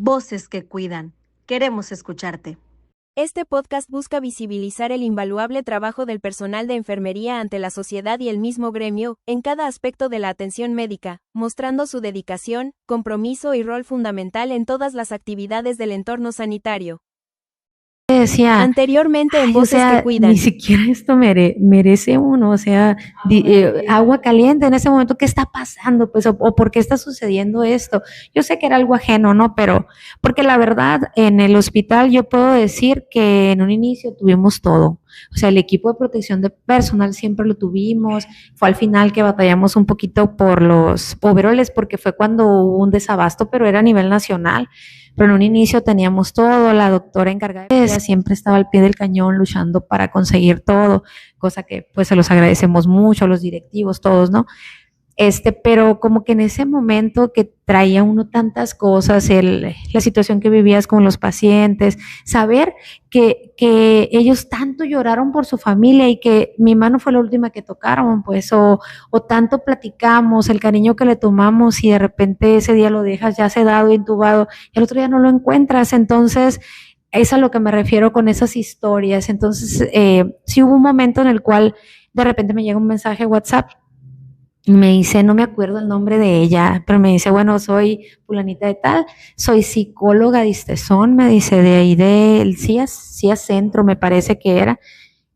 Voces que cuidan. Queremos escucharte. Este podcast busca visibilizar el invaluable trabajo del personal de enfermería ante la sociedad y el mismo gremio, en cada aspecto de la atención médica, mostrando su dedicación, compromiso y rol fundamental en todas las actividades del entorno sanitario. Decía, Anteriormente en ay, Voces que Cuidan. ni siquiera esto merece uno, agua caliente en ese momento, ¿qué está pasando? Pues, o por qué está sucediendo esto. Yo sé que era algo ajeno, ¿no? Pero, porque la verdad, en el hospital yo puedo decir que en un inicio tuvimos todo. O sea, el equipo de protección de personal siempre lo tuvimos. Fue al final que batallamos un poquito por los overoles, porque fue cuando hubo un desabasto, pero era a nivel nacional. Pero en un inicio teníamos todo, la doctora encargada de ella siempre estaba al pie del cañón luchando para conseguir todo, cosa que pues se los agradecemos mucho a los directivos, todos, ¿no? Pero como que en ese momento que traía uno tantas cosas, la situación que vivías con los pacientes, saber que ellos tanto lloraron por su familia y que mi mano fue la última que tocaron, pues, o tanto platicamos, el cariño que le tomamos y de repente ese día lo dejas ya sedado, intubado, y el otro día no lo encuentras, entonces es a lo que me refiero con esas historias. Entonces, sí hubo un momento en el cual de repente me llega un mensaje WhatsApp. Y me dice, no me acuerdo el nombre de ella, pero me dice, bueno, soy fulanita de tal, soy psicóloga de Istezón, me dice, de ahí del CIAS Centro, me parece que era,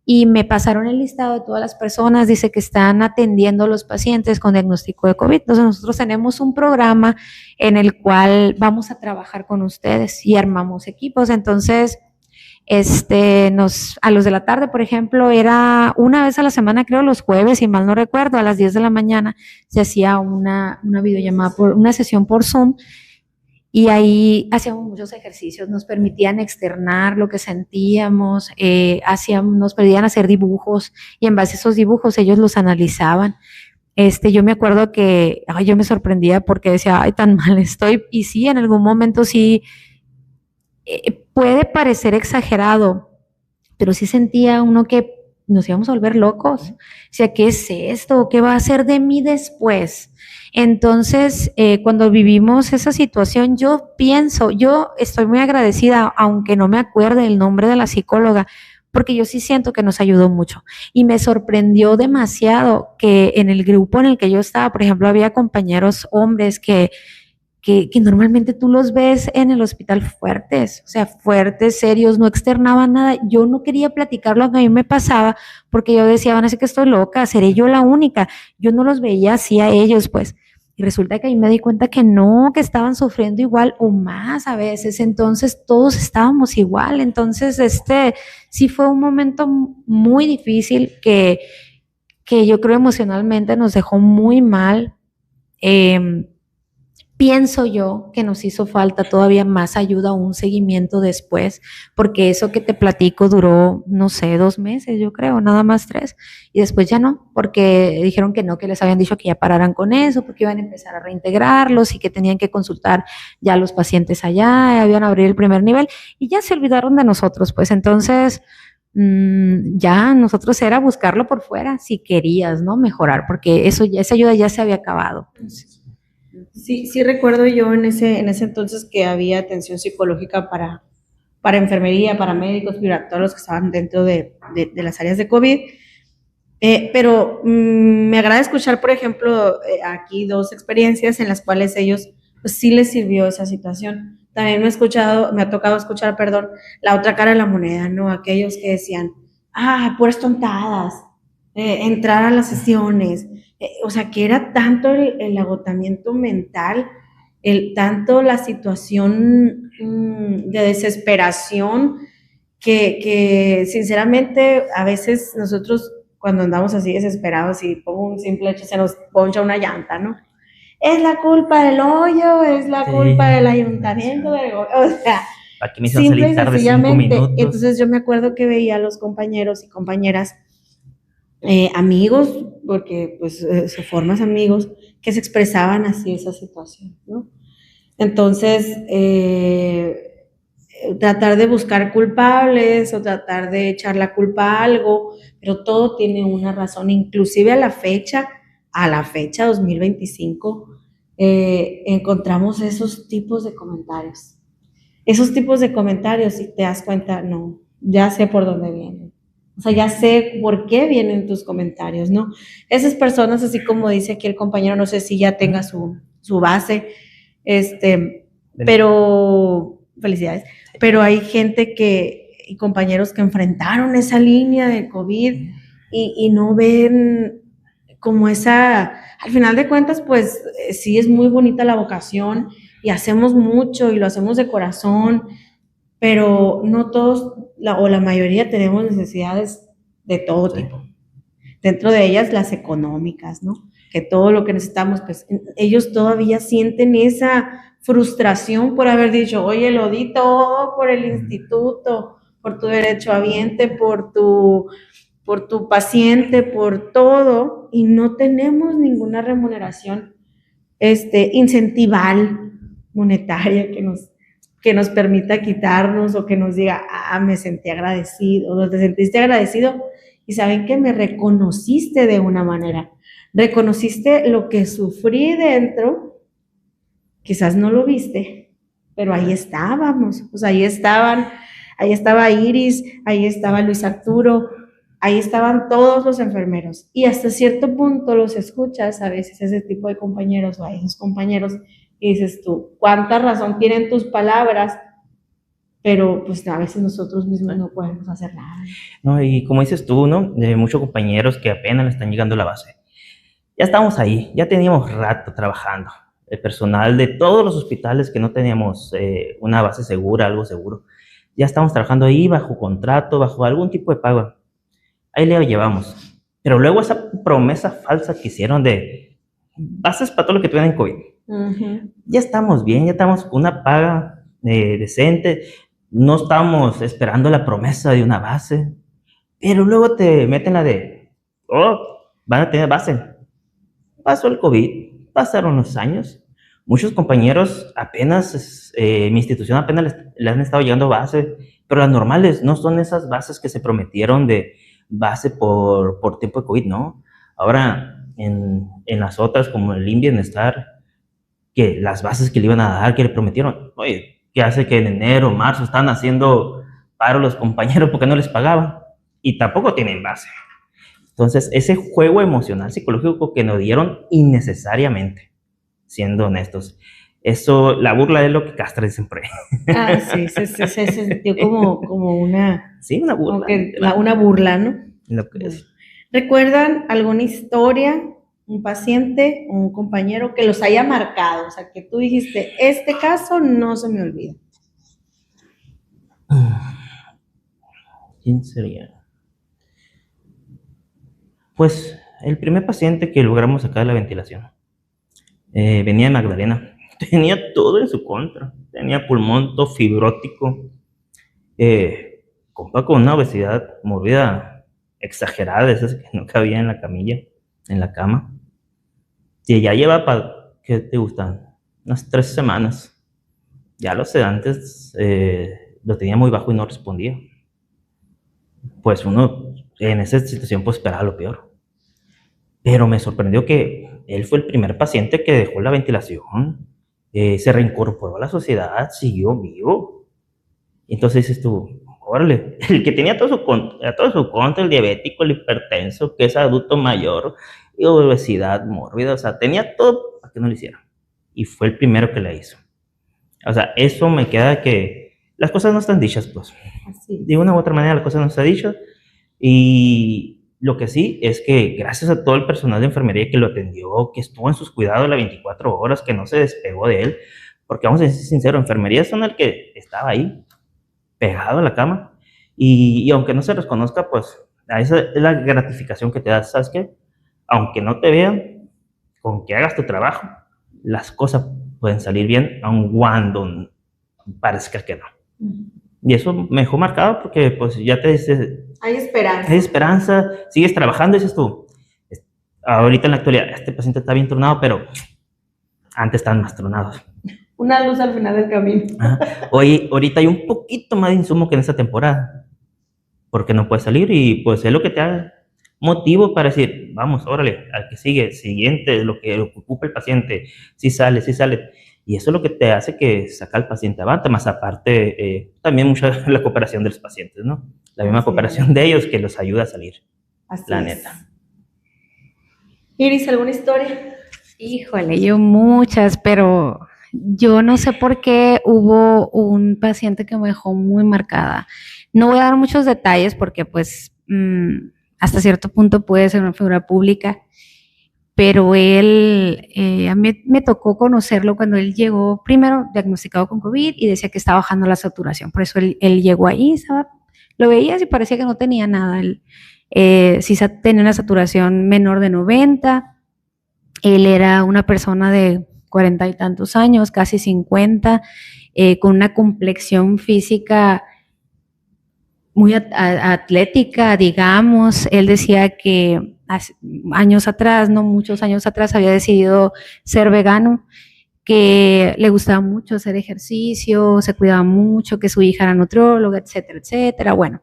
y me pasaron el listado de todas las personas, dice que están atendiendo a los pacientes con diagnóstico de COVID. Entonces nosotros tenemos un programa en el cual vamos a trabajar con ustedes y armamos equipos. Entonces a los de la tarde, por ejemplo, era una vez a la semana, creo los jueves, si mal no recuerdo, a las 10 de la mañana se hacía una videollamada, una sesión por Zoom, y ahí hacíamos muchos ejercicios, nos permitían externar lo que sentíamos, nos pedían hacer dibujos, y en base a esos dibujos ellos los analizaban. Yo me acuerdo que yo me sorprendía porque decía, ay, tan mal estoy, y sí, en algún momento sí, puede parecer exagerado, pero sí sentía uno que nos íbamos a volver locos. O sea, ¿qué es esto? ¿Qué va a hacer de mí después? Entonces, cuando vivimos esa situación, yo estoy muy agradecida, aunque no me acuerde el nombre de la psicóloga, porque yo sí siento que nos ayudó mucho. Y me sorprendió demasiado que en el grupo en el que yo estaba, por ejemplo, había compañeros hombres que normalmente tú los ves en el hospital fuertes, o sea, fuertes, serios, no externaban nada. Yo no quería platicar lo que a mí me pasaba porque yo decía, van a decir que estoy loca, seré yo la única. Yo no los veía así a ellos, pues. Y resulta que ahí me di cuenta que no, que estaban sufriendo igual o más a veces. Entonces todos estábamos igual. Entonces, sí fue un momento muy difícil que yo creo emocionalmente nos dejó muy mal. Pienso yo que nos hizo falta todavía más ayuda o un seguimiento después, porque eso que te platico duró, no sé, 2 meses, yo creo, nada más 3, y después ya no, porque dijeron que no, que les habían dicho que ya pararan con eso, porque iban a empezar a reintegrarlos y que tenían que consultar ya a los pacientes allá, iban a abrir el primer nivel, y ya se olvidaron de nosotros, pues entonces ya nosotros era buscarlo por fuera, si querías, ¿no? Mejorar, porque esa ayuda ya se había acabado. Sí recuerdo yo en ese entonces que había atención psicológica para enfermería, para médicos, para todos los que estaban dentro de las áreas de COVID, pero me agrada escuchar, por ejemplo, aquí 2 experiencias en las cuales ellos, pues sí les sirvió esa situación. También me ha tocado escuchar, la otra cara de la moneda, ¿no? Aquellos que decían, puras tontadas, entrar a las sesiones, o sea, que era tanto el agotamiento mental, tanto la situación de desesperación, que sinceramente a veces nosotros cuando andamos así desesperados y pongo un simple hecho se nos poncha una llanta, ¿no? Es la culpa del hoyo, es la culpa del ayuntamiento, o sea, simple y sencillamente. Entonces yo me acuerdo que veía a los compañeros y compañeras, amigos, porque pues se forman amigos, que se expresaban así esa situación, ¿no? Entonces, tratar de buscar culpables o tratar de echar la culpa a algo, pero todo tiene una razón, inclusive a la fecha 2025, encontramos esos tipos de comentarios. esos tipos de comentarios y te das cuenta, no, ya sé por dónde vienen. O sea, ya sé por qué vienen tus comentarios, ¿no? Esas personas, así como dice aquí el compañero, no sé si ya tenga su base, pero, felicidades, pero hay gente y compañeros que enfrentaron esa línea de COVID y no ven como al final de cuentas, pues sí es muy bonita la vocación y hacemos mucho y lo hacemos de corazón, pero no todos, o la mayoría tenemos necesidades de todo tipo. Dentro de ellas las económicas, ¿no? Que todo lo que necesitamos, pues ellos todavía sienten esa frustración por haber dicho, oye, lo di todo por el instituto, por tu derechohabiente, por tu paciente, por todo, y no tenemos ninguna remuneración incentival monetaria que nos permita quitarnos o que nos diga, me sentí agradecido, o te sentiste agradecido y saben que me reconociste de una manera, reconociste lo que sufrí dentro, quizás no lo viste, pero ahí estábamos, pues ahí estaba Iris, ahí estaba Luis Arturo, ahí estaban todos los enfermeros y hasta cierto punto los escuchas a veces ese tipo de compañeros o a esos compañeros y dices tú, ¿cuánta razón tienen tus palabras? Pero pues a veces nosotros mismos no podemos hacer nada. No, y como dices tú, ¿no? De muchos compañeros que apenas le están llegando a la base. Ya estamos ahí, ya teníamos rato trabajando. El personal de todos los hospitales que no teníamos una base segura, algo seguro, ya estamos trabajando ahí bajo contrato, bajo algún tipo de pago. Ahí le llevamos. Pero luego esa promesa falsa que hicieron de bases para todo lo que tuvieran en COVID. Ya estamos bien, ya estamos con una paga decente. No estamos esperando la promesa de una base. Pero luego te meten la de, van a tener base. Pasó el COVID, pasaron los años. Muchos compañeros apenas, mi institución apenas le han estado llegando base, pero las normales no son esas bases que se prometieron de base por tiempo de COVID, ¿no? Ahora, en las otras, como el IMSS Bienestar, que las bases que le iban a dar, que le prometieron, oye, ¿qué hace que en enero, marzo están haciendo paro los compañeros porque no les pagaban? Y tampoco tienen base. Entonces, ese juego emocional, psicológico que nos dieron innecesariamente, siendo honestos, eso, la burla es lo que castra siempre. Sí, se sintió como una... Sí, una burla. Una burla, ¿no? Lo que es. ¿Recuerdan alguna historia, un paciente, un compañero que los haya marcado? O sea, que tú dijiste, este caso no se me olvida. ¿Quién sería? Pues el primer paciente que logramos sacar de la ventilación venía de Magdalena. Tenía todo en su contra. Tenía pulmón todo fibrótico, compa con una obesidad mórbida exagerada, esas que no cabía en la camilla, en la cama. Y ya lleva ¿qué te gustan? Unas 3 semanas. Ya los sedantes lo tenía muy bajo y no respondía. Pues uno en esa situación pues esperaba lo peor. Pero me sorprendió que él fue el primer paciente que dejó la ventilación, se reincorporó a la sociedad, siguió vivo. Entonces dices tú, órale, el que tenía todo su contra, el diabético, el hipertenso, que es adulto mayor, y obesidad mórbida, o sea, tenía todo para que no lo hiciera. Y fue el primero que la hizo. O sea, eso me queda que las cosas no están dichas, pues. Así. De una u otra manera las cosas no están dichas. Y lo que sí es que gracias a todo el personal de enfermería que lo atendió, que estuvo en sus cuidados las 24 horas, que no se despegó de él, porque vamos a ser sinceros, enfermería son el que estaba ahí, pegado a la cama, y aunque no se reconozca, pues esa es la gratificación que te da, ¿sabes qué? Aunque no te vean, con que hagas tu trabajo, las cosas pueden salir bien, aun cuando parezca que no. Y eso me dejó marcado porque pues ya te dices... Hay esperanza. Hay esperanza, sigues trabajando y dices tú, ahorita en la actualidad, este paciente está bien tronado, pero antes estaban más tronados. Una luz al final del camino. Hoy, ahorita hay un poquito más de insumo que en esta temporada, porque no puede salir y pues es lo que te da motivo para decir, vamos, órale, al que sigue, siguiente, lo que ocupa el paciente, si sale. Y eso es lo que te hace que saca al paciente avante, más aparte, también mucha la cooperación de los pacientes, ¿no? La misma Así cooperación de ellos que los ayuda a salir, Así la es. neta. Iris, ¿alguna historia? Híjole, yo muchas, pero yo no sé por qué hubo un paciente que me dejó muy marcada. No voy a dar muchos detalles porque pues hasta cierto punto puede ser una figura pública, pero él, a mí me tocó conocerlo cuando él llegó, primero diagnosticado con COVID y decía que estaba bajando la saturación, por eso él llegó ahí, lo veías y parecía que no tenía nada, él sí tenía una saturación menor de 90. Él era una persona de 40 y tantos años, casi 50, con una complexión física muy atlética, digamos. Él decía que años atrás, no muchos años atrás, había decidido ser vegano, que le gustaba mucho hacer ejercicio, se cuidaba mucho, que su hija era nutrióloga, etcétera, etcétera. Bueno,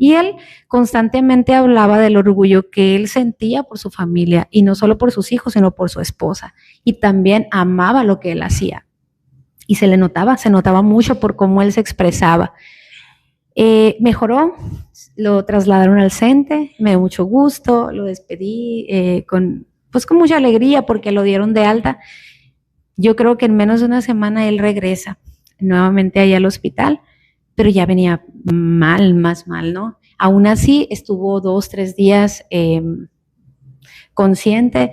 y él constantemente hablaba del orgullo que él sentía por su familia, y no solo por sus hijos, sino por su esposa. Y también amaba lo que él hacía. Y se notaba mucho por cómo él se expresaba. Mejoró, lo trasladaron al CENTE, me dio mucho gusto, lo despedí con mucha alegría porque lo dieron de alta. Yo creo que en menos de una semana él regresa nuevamente allá al hospital, pero ya venía más mal, ¿no? Aún así estuvo 2-3 días consciente,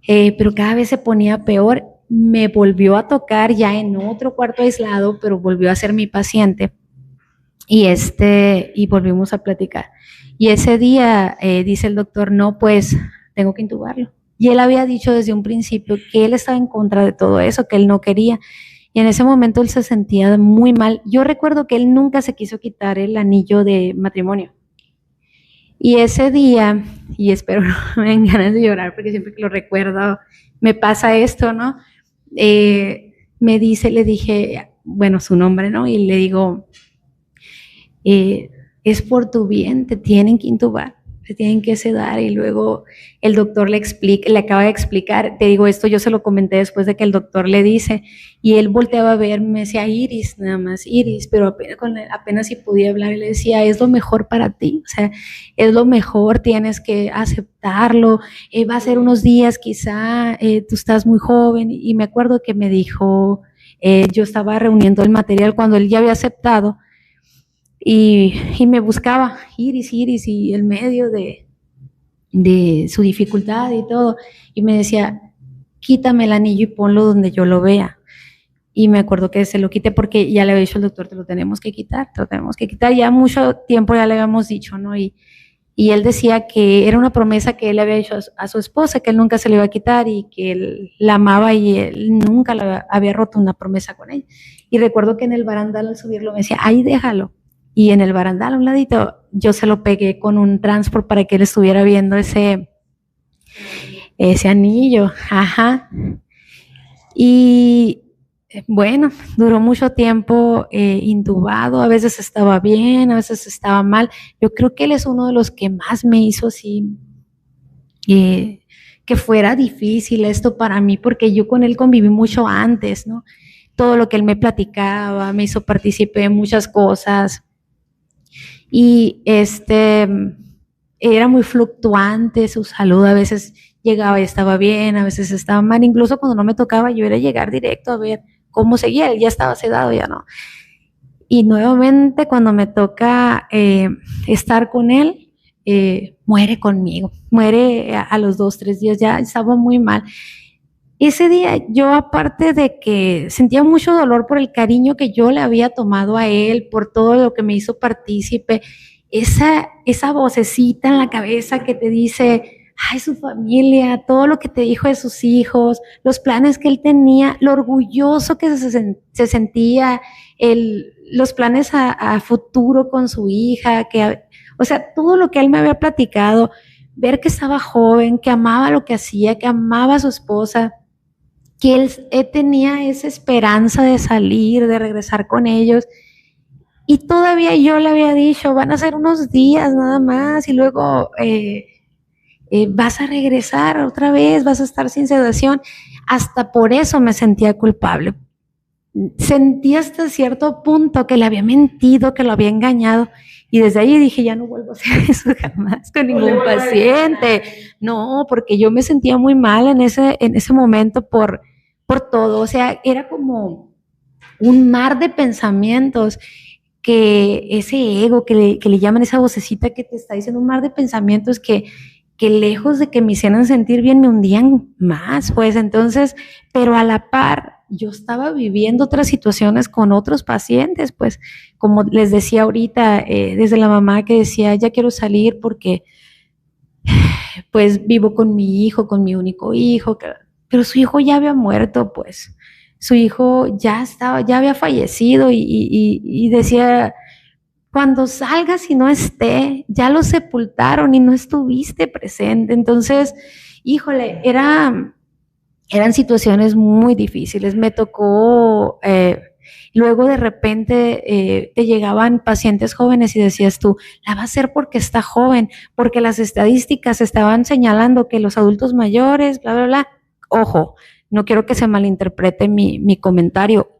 pero cada vez se ponía peor. Me volvió a tocar ya en otro cuarto aislado, pero volvió a ser mi paciente y volvimos a platicar. Y ese día dice el doctor, no, pues tengo que intubarlo. Y él había dicho desde un principio que él estaba en contra de todo eso, que él no quería. Y en ese momento él se sentía muy mal. Yo recuerdo que él nunca se quiso quitar el anillo de matrimonio. Y ese día, y espero no me den ganas de llorar porque siempre que lo recuerdo me pasa esto, ¿no? Le dije, bueno, su nombre, ¿no? Y le digo, es por tu bien, te tienen que intubar, te tienen que sedar. Y luego el doctor le acaba de explicar, te digo esto, yo se lo comenté después de que el doctor le dice, y él volteaba a ver, me decía Iris, nada más Iris, pero apenas si podía hablar, y le decía, es lo mejor para ti, o sea, es lo mejor, tienes que aceptarlo, va a ser unos días quizá, tú estás muy joven. Y me acuerdo que me dijo, yo estaba reuniendo el material cuando él ya había aceptado, y me buscaba Iris, y el medio de su dificultad y todo, y me decía, quítame el anillo y ponlo donde yo lo vea. Y me acuerdo que se lo quité porque ya le había dicho al doctor, te lo tenemos que quitar, ya mucho tiempo ya le habíamos dicho, ¿no? Y él decía que era una promesa que él había hecho a su esposa, que él nunca se le iba a quitar y que él la amaba y él nunca había roto una promesa con ella. Y recuerdo que en el barandal al subirlo me decía, ahí déjalo. Y en el barandal a un ladito yo se lo pegué con un transport para que él estuviera viendo ese anillo. Ajá. Y bueno, duró mucho tiempo intubado, a veces estaba bien, a veces estaba mal. Yo creo que él es uno de los que más me hizo así, que fuera difícil esto para mí, porque yo con él conviví mucho antes, ¿no? Todo lo que él me platicaba, me hizo partícipe en muchas cosas. Y era muy fluctuante su salud, a veces llegaba y estaba bien, a veces estaba mal, incluso cuando no me tocaba yo era llegar directo a ver cómo seguía, él ya estaba sedado, ya no. Y nuevamente cuando me toca estar con él, muere conmigo, muere a los 2-3 días, ya estaba muy mal. Ese día yo, aparte de que sentía mucho dolor por el cariño que yo le había tomado a él, por todo lo que me hizo partícipe, esa vocecita en la cabeza que te dice, ay, su familia, todo lo que te dijo de sus hijos, los planes que él tenía, lo orgulloso que se sentía, los planes a futuro con su hija, o sea, todo lo que él me había platicado, ver que estaba joven, que amaba lo que hacía, que amaba a su esposa, que él tenía esa esperanza de salir, de regresar con ellos. Y todavía yo le había dicho, van a ser unos días nada más y luego vas a regresar otra vez, vas a estar sin sedación. hasta por eso me sentía culpable. Sentí hasta cierto punto que le había mentido, que lo había engañado, y desde ahí dije, ya no vuelvo a hacer eso jamás con ningún paciente. No, porque yo me sentía muy mal en ese momento por todo. O sea, era como un mar de pensamientos, que ese ego que le llaman, esa vocecita que te está diciendo, un mar de pensamientos que lejos de que me hicieran sentir bien, me hundían más, pues. Entonces, pero a la par, yo estaba viviendo otras situaciones con otros pacientes, pues, como les decía ahorita, desde la mamá que decía, ya quiero salir porque, pues, vivo con mi hijo, con mi único hijo, pero su hijo ya había muerto, pues. Su hijo ya había fallecido, y decía, cuando salgas y no esté, ya lo sepultaron y no estuviste presente. Entonces, híjole, eran situaciones muy difíciles. Me tocó, luego de repente te llegaban pacientes jóvenes y decías tú, la va a hacer porque está joven, porque las estadísticas estaban señalando que los adultos mayores, bla, bla, bla. Ojo, no quiero que se malinterprete mi comentario,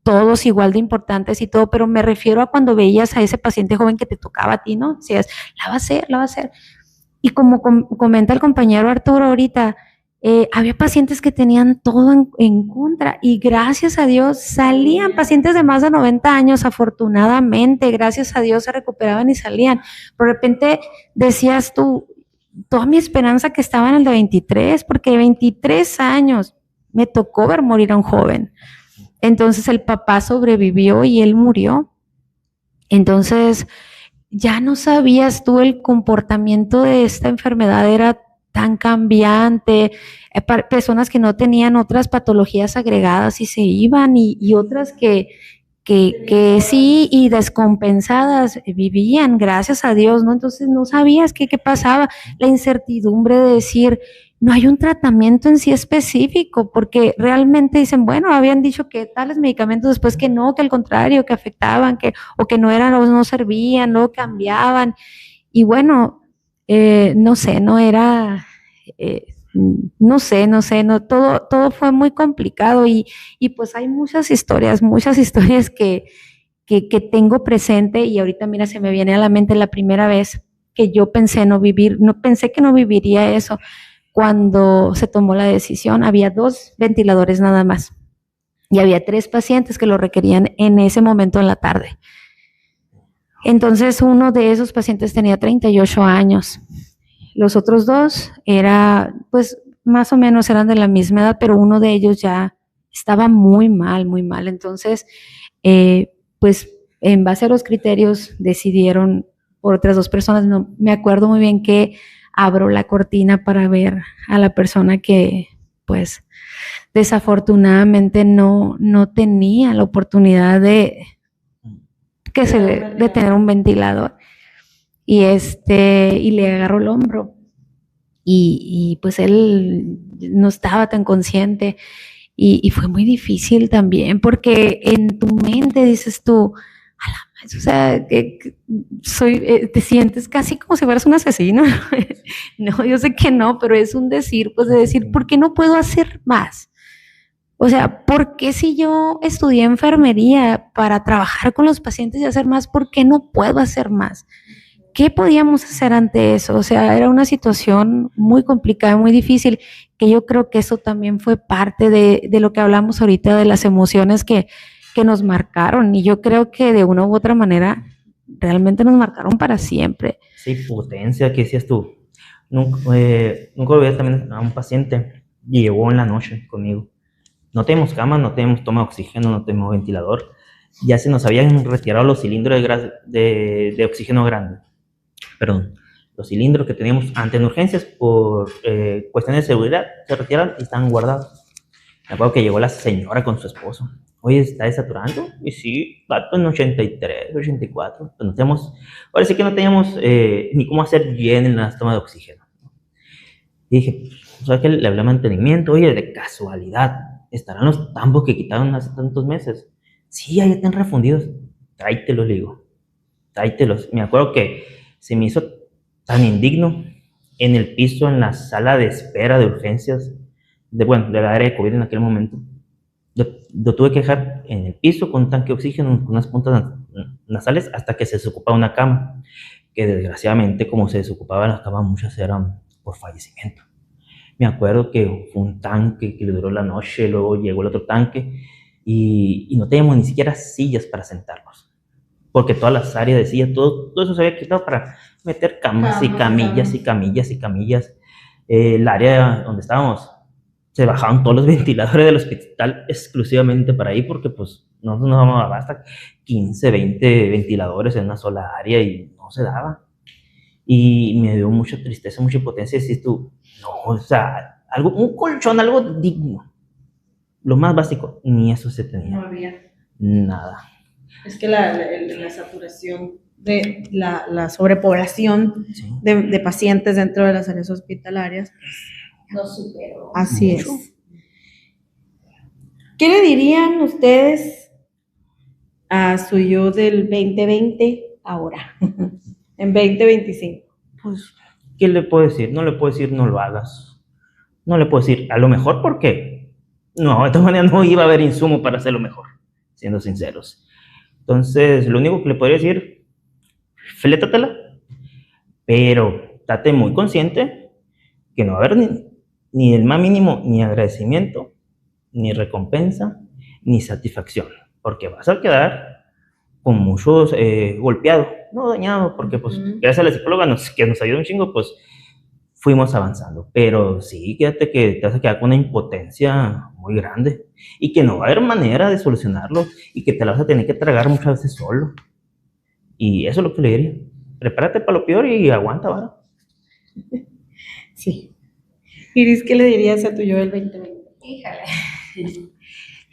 todos igual de importantes y todo, pero me refiero a cuando veías a ese paciente joven que te tocaba a ti, ¿no? Decías, la va a hacer, la va a hacer. Y como comenta el compañero Arturo ahorita, había pacientes que tenían todo en contra, y gracias a Dios salían pacientes de más de 90 años, afortunadamente, gracias a Dios se recuperaban y salían. De repente decías tú, toda mi esperanza que estaba en el de 23, porque 23 años me tocó ver morir a un joven. Entonces el papá sobrevivió y él murió. Entonces ya no sabías tú, el comportamiento de esta enfermedad era tan cambiante, personas que no tenían otras patologías agregadas y se iban, y otras que sí, y descompensadas vivían, gracias a Dios, ¿no? Entonces no sabías qué pasaba, la incertidumbre de decir, no hay un tratamiento en sí específico, porque realmente dicen, bueno, habían dicho que tales medicamentos, después que no, que al contrario, que afectaban, o que no eran, o no servían, no cambiaban, y bueno, no sé, no era, no sé, no, todo fue muy complicado, y pues hay muchas historias que tengo presente, y ahorita mira, se me viene a la mente la primera vez que yo pensé pensé que no viviría eso. Cuando se tomó la decisión, había 2 ventiladores nada más, y había 3 pacientes que lo requerían en ese momento en la tarde. Entonces, uno de esos pacientes tenía 38 años. Los otros 2 pues, más o menos eran de la misma edad, pero uno de ellos ya estaba muy mal, muy mal. Entonces, pues, en base a los criterios, decidieron por otras 2 personas. No, me acuerdo muy bien que abro la cortina para ver a la persona que, pues, desafortunadamente no tenía la oportunidad de tener un ventilador, y le agarró el hombro, y pues él no estaba tan consciente, y fue muy difícil también, porque en tu mente dices tú, a la vez, o sea, te sientes casi como si fueras un asesino. No, yo sé que no, pero es un decir, pues, de decir, ¿por qué no puedo hacer más? O sea, ¿por qué si yo estudié enfermería para trabajar con los pacientes y hacer más, por qué no puedo hacer más? ¿Qué podíamos hacer ante eso? O sea, era una situación muy complicada, muy difícil, que yo creo que eso también fue parte de lo que hablamos ahorita, de las emociones que nos marcaron, y yo creo que de una u otra manera realmente nos marcaron para siempre. Sí, potencia, ¿qué decías tú? Nunca olvidé también a un paciente, y llegó en la noche conmigo. No tenemos cama, no tenemos toma de oxígeno, no tenemos ventilador. Ya se nos habían retirado los cilindros de oxígeno grande. Perdón, los cilindros que teníamos antes en urgencias por cuestiones de seguridad se retiraron y estaban guardados. Me acuerdo que llegó la señora con su esposo. Oye, ¿está desaturando? Y sí, vato en 83, 84. Pues no tenemos, ahora sí que no teníamos ni cómo hacer bien en la toma de oxígeno. Y dije, ¿sabes qué? Le hablé a mantenimiento. Oye, de casualidad, ¿estarán los tambos que quitaron hace tantos meses? Sí, ya están refundidos. Tráetelos, le digo. Tráetelos. Me acuerdo que se me hizo tan indigno en el piso, en la sala de espera de urgencias. del área de COVID en aquel momento. Lo tuve que dejar en el piso con un tanque de oxígeno, con unas puntas nasales, hasta que se desocupaba una cama, que desgraciadamente, como se desocupaban las camas, muchas eran por fallecimiento. Me acuerdo que fue un tanque que le duró la noche, luego llegó el otro tanque y no teníamos ni siquiera sillas para sentarnos, porque todas las áreas de sillas, todo eso se había quitado para meter camas y camillas y camillas y camillas. El área donde estábamos, se bajaban todos los ventiladores del hospital exclusivamente para ahí, porque pues no nos daba basta 15, 20 ventiladores en una sola área y no se daba. Y me dio mucha tristeza, mucha impotencia decir tú, no, o sea, algo, un colchón, algo digno. Lo más básico, ni eso se tenía. No había. Nada. Es que la saturación de la sobrepoblación Sí. de pacientes dentro de las áreas hospitalarias, pues, Lo superó. así Mucho. es. ¿Qué le dirían ustedes a su yo del 2020 ahora, en 2025? Pues, ¿qué le puedo decir? No le puedo decir no lo hagas. No le puedo decir, a lo mejor porque no, de esta manera no iba a haber insumo para hacerlo mejor, siendo sinceros. Entonces, lo único que le podría decir, flétatela, pero estate muy consciente que no va a haber ni el más mínimo ni agradecimiento, ni recompensa, ni satisfacción, porque vas a quedar con muchos golpeados, no dañados, porque pues gracias a la psicóloga que nos ayudó un chingo, pues fuimos avanzando, pero sí, quédate que te vas a quedar con una impotencia muy grande y que no va a haber manera de solucionarlo y que te la vas a tener que tragar muchas veces solo. Y eso es lo que le diría. Prepárate para lo peor y aguanta, ¿vara? Sí. Iris, ¿qué le dirías a tu yo del 2020? Híjole.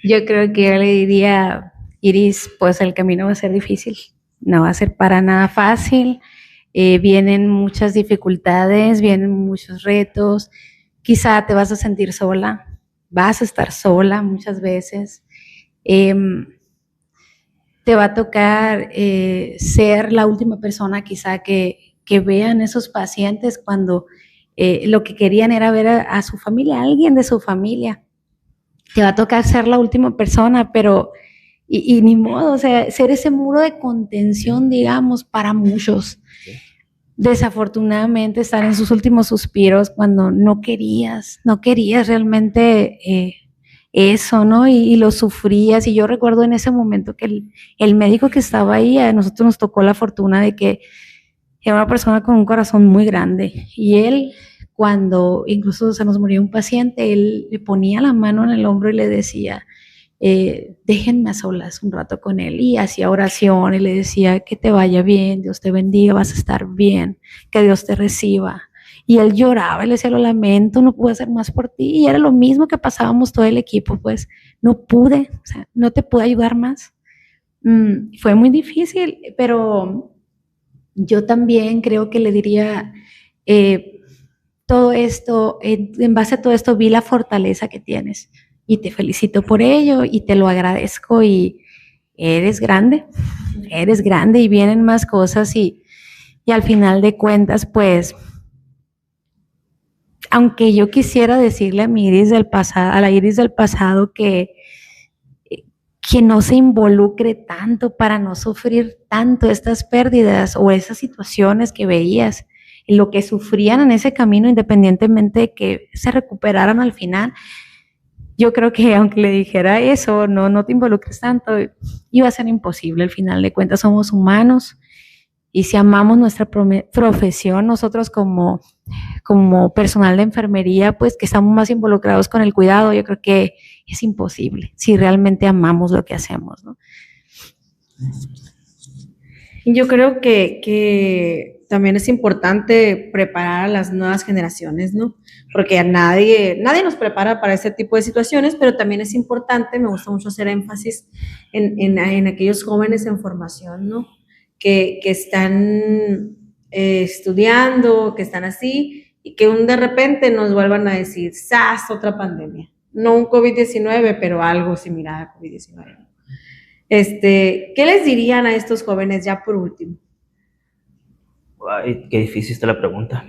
Yo creo que yo le diría, Iris, pues el camino va a ser difícil, no va a ser para nada fácil, vienen muchas dificultades, vienen muchos retos, quizá te vas a sentir sola, vas a estar sola muchas veces, te va a tocar ser la última persona quizá que vean esos pacientes cuando lo que querían era ver a su familia, a alguien de su familia. Te va a tocar ser la última persona, pero y ni modo, o sea, ser ese muro de contención, digamos, para muchos. Desafortunadamente estar en sus últimos suspiros cuando no querías realmente eso, ¿no? Y lo sufrías. Y yo recuerdo en ese momento que el médico que estaba ahí, a nosotros nos tocó la fortuna de que era una persona con un corazón muy grande. Y él, cuando incluso se nos murió un paciente, él le ponía la mano en el hombro y le decía, déjenme a solas un rato con él, y hacía oración y le decía que te vaya bien, Dios te bendiga, vas a estar bien, que Dios te reciba. Y él lloraba y le decía, lo lamento, no pude hacer más por ti. Y era lo mismo que pasábamos todo el equipo, pues no pude, o sea, no te pude ayudar más. Fue muy difícil, pero yo también creo que le diría, todo esto, en base a todo esto vi la fortaleza que tienes y te felicito por ello y te lo agradezco, y eres grande y vienen más cosas, y al final de cuentas, pues, aunque yo quisiera decirle a mi Iris del pasado, a la Iris del pasado, que no se involucre tanto para no sufrir tanto estas pérdidas o esas situaciones que veías, lo que sufrían en ese camino, independientemente de que se recuperaran al final. Yo creo que aunque le dijera eso, no te involucres tanto, iba a ser imposible. Al final de cuentas somos humanos, y si amamos nuestra profesión, nosotros como personal de enfermería, pues que estamos más involucrados con el cuidado, yo creo que es imposible si realmente amamos lo que hacemos, ¿no? Yo creo que también es importante preparar a las nuevas generaciones, ¿no? Porque nadie nos prepara para ese tipo de situaciones, pero también es importante, me gusta mucho hacer énfasis en aquellos jóvenes en formación, ¿no? Que están estudiando, que están así, y que de repente nos vuelvan a decir, ¡zas! Otra pandemia. No un COVID-19, pero algo similar a COVID-19. ¿Qué les dirían a estos jóvenes ya por último? Ay, qué difícil está la pregunta.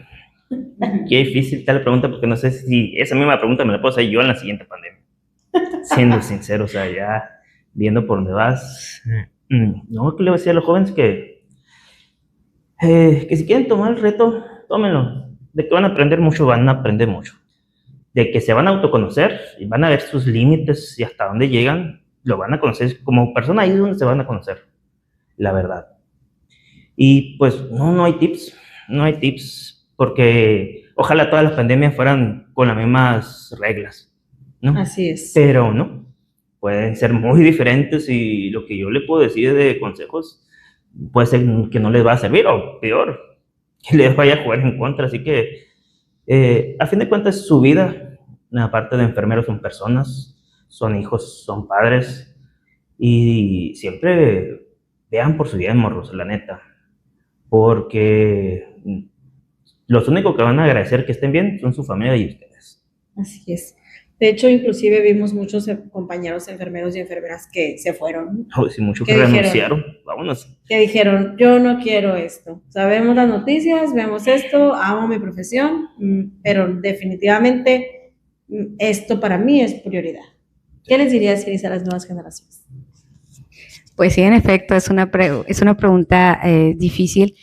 Qué difícil está la pregunta, porque no sé si esa misma pregunta me la puedo hacer yo en la siguiente pandemia. Siendo sincero, o sea, ya viendo por dónde vas. No, ¿qué le voy a decir a los jóvenes? Que si quieren tomar el reto, tómenlo. De que van a aprender mucho, van a aprender mucho. De que se van a autoconocer y van a ver sus límites y hasta dónde llegan, lo van a conocer como persona, ahí es donde se van a conocer, la verdad. Y pues no hay tips, porque ojalá todas las pandemias fueran con las mismas reglas, ¿no? Así es. Pero no, pueden ser muy diferentes y lo que yo le puedo decir de consejos puede ser que no les va a servir o peor, que les vaya a jugar en contra. Así que a fin de cuentas su vida, aparte de enfermeros, son personas, son hijos, son padres y siempre vean por su bien, morros, la neta, porque los únicos que van a agradecer que estén bien son su familia y ustedes. Así es. De hecho, inclusive vimos muchos compañeros enfermeros y enfermeras que se fueron, Oh, sí, muchos que ¿qué dijeron? renunciaron, vámonos. Que dijeron, yo no quiero esto. Sabemos las noticias, vemos esto, amo mi profesión, pero definitivamente esto para mí es prioridad. ¿Qué les dirías, Elisa, a las nuevas generaciones? Pues sí, en efecto, es una pregunta difícil.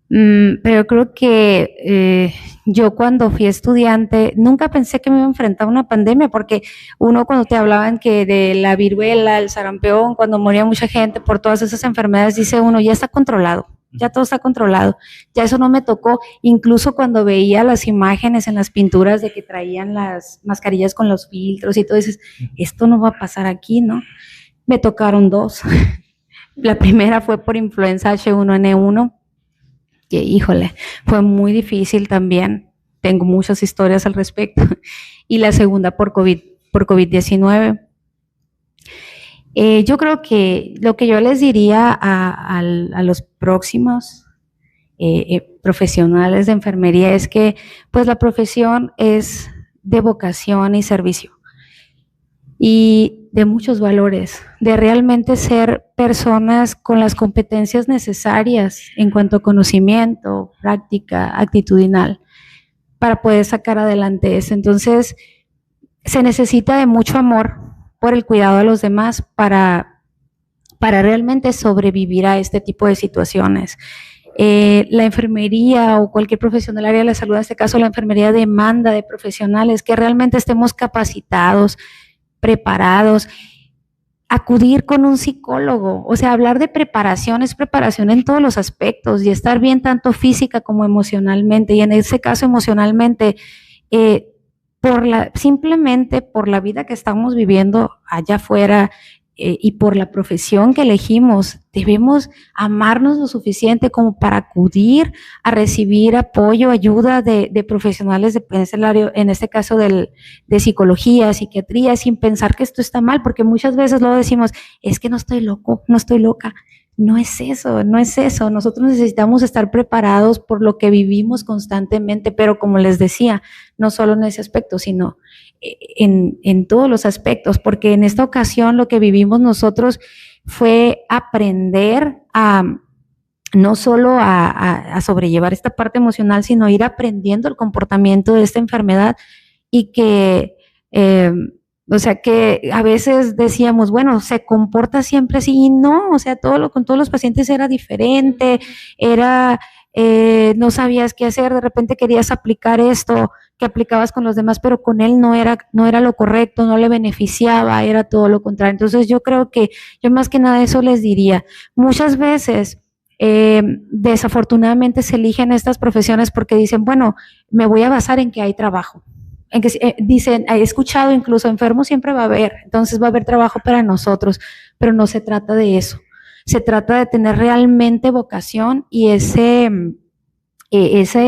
Pero creo que yo cuando fui estudiante nunca pensé que me iba a enfrentar a una pandemia, porque uno cuando te hablaban que de la viruela, el sarampión, cuando moría mucha gente por todas esas enfermedades, dice uno, ya está controlado, ya todo está controlado, ya eso no me tocó. Incluso cuando veía las imágenes en las pinturas de que traían las mascarillas con los filtros y todo, dices, esto no va a pasar aquí, ¿no? Me tocaron dos. La primera fue por influenza H1N1, que híjole, fue muy difícil también. Tengo muchas historias al respecto. Y la segunda por COVID-19. Yo creo que lo que yo les diría a los próximos profesionales de enfermería es que pues la profesión es de vocación y servicio y de muchos valores, de realmente ser personas con las competencias necesarias en cuanto a conocimiento, práctica, actitudinal, para poder sacar adelante eso. Entonces, se necesita de mucho amor por el cuidado de los demás para realmente sobrevivir a este tipo de situaciones. La enfermería o cualquier profesión del área de la salud, en este caso la enfermería, demanda de profesionales que realmente estemos capacitados, preparados. Acudir con un psicólogo, o sea, hablar de preparación es preparación en todos los aspectos y estar bien tanto física como emocionalmente, y en ese caso emocionalmente, simplemente por la vida que estamos viviendo allá afuera, y por la profesión que elegimos, debemos amarnos lo suficiente como para acudir a recibir apoyo, ayuda de profesionales en este caso de psicología, psiquiatría, sin pensar que esto está mal, porque muchas veces luego decimos, es que no estoy loco, no estoy loca. No es eso, no es eso. Nosotros necesitamos estar preparados por lo que vivimos constantemente, pero como les decía, no solo en ese aspecto, sino en todos los aspectos, porque en esta ocasión lo que vivimos nosotros fue aprender a no solo a sobrellevar esta parte emocional, sino ir aprendiendo el comportamiento de esta enfermedad y que... o sea que a veces decíamos, bueno, se comporta siempre así, y no, o sea, con todos los pacientes era diferente, no sabías qué hacer, de repente querías aplicar esto que aplicabas con los demás, pero con él no era lo correcto, no le beneficiaba, era todo lo contrario. Entonces yo creo que yo más que nada eso les diría. Muchas veces desafortunadamente se eligen estas profesiones porque dicen, bueno, me voy a basar en que hay trabajo. En que dicen, he escuchado incluso, enfermos siempre va a haber, entonces va a haber trabajo para nosotros, pero no se trata de eso. Se trata de tener realmente vocación y ese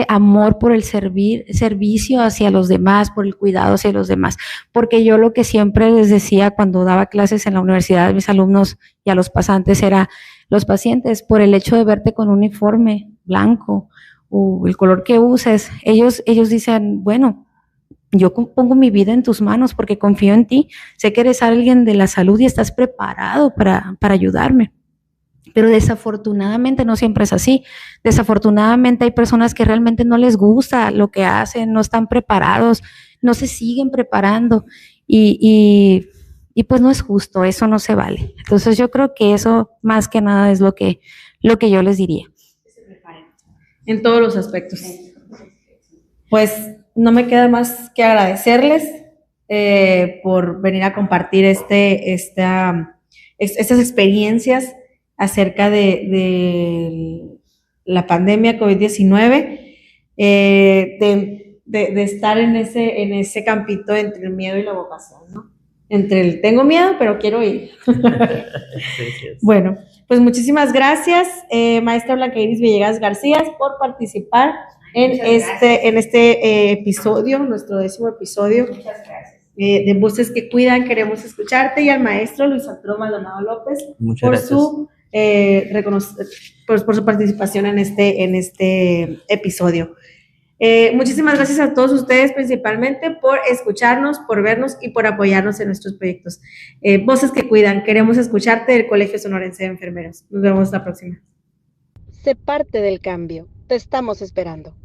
amor por el servicio hacia los demás, por el cuidado hacia los demás. Porque yo lo que siempre les decía cuando daba clases en la universidad a mis alumnos y a los pasantes era, los pacientes, por el hecho de verte con un uniforme blanco o el color que uses, ellos dicen, bueno, yo pongo mi vida en tus manos porque confío en ti, sé que eres alguien de la salud y estás preparado para ayudarme. Pero desafortunadamente no siempre es así. Desafortunadamente hay personas que realmente no les gusta lo que hacen, no están preparados, no se siguen preparando y pues no es justo, eso no se vale. Entonces yo creo que eso más que nada es lo que yo les diría. En todos los aspectos. Pues no me queda más que agradecerles por venir a compartir estas experiencias acerca de la pandemia COVID-19, de estar en ese campito entre el miedo y la vocación, ¿no? Entre el tengo miedo, pero quiero ir. Sí. Bueno, pues muchísimas gracias, maestra Blanca Iris Villegas García, por participar en este episodio, nuestro 10º episodio. Muchas gracias. De Voces que Cuidan, queremos escucharte, y al maestro Luis Arturo Maldonado López por su participación en este episodio. Muchísimas gracias a todos ustedes, principalmente por escucharnos, por vernos y por apoyarnos en nuestros proyectos. Voces que Cuidan, queremos escucharte, del Colegio Sonorense de Enfermeros. Nos vemos la próxima. Sé parte del cambio. Te estamos esperando.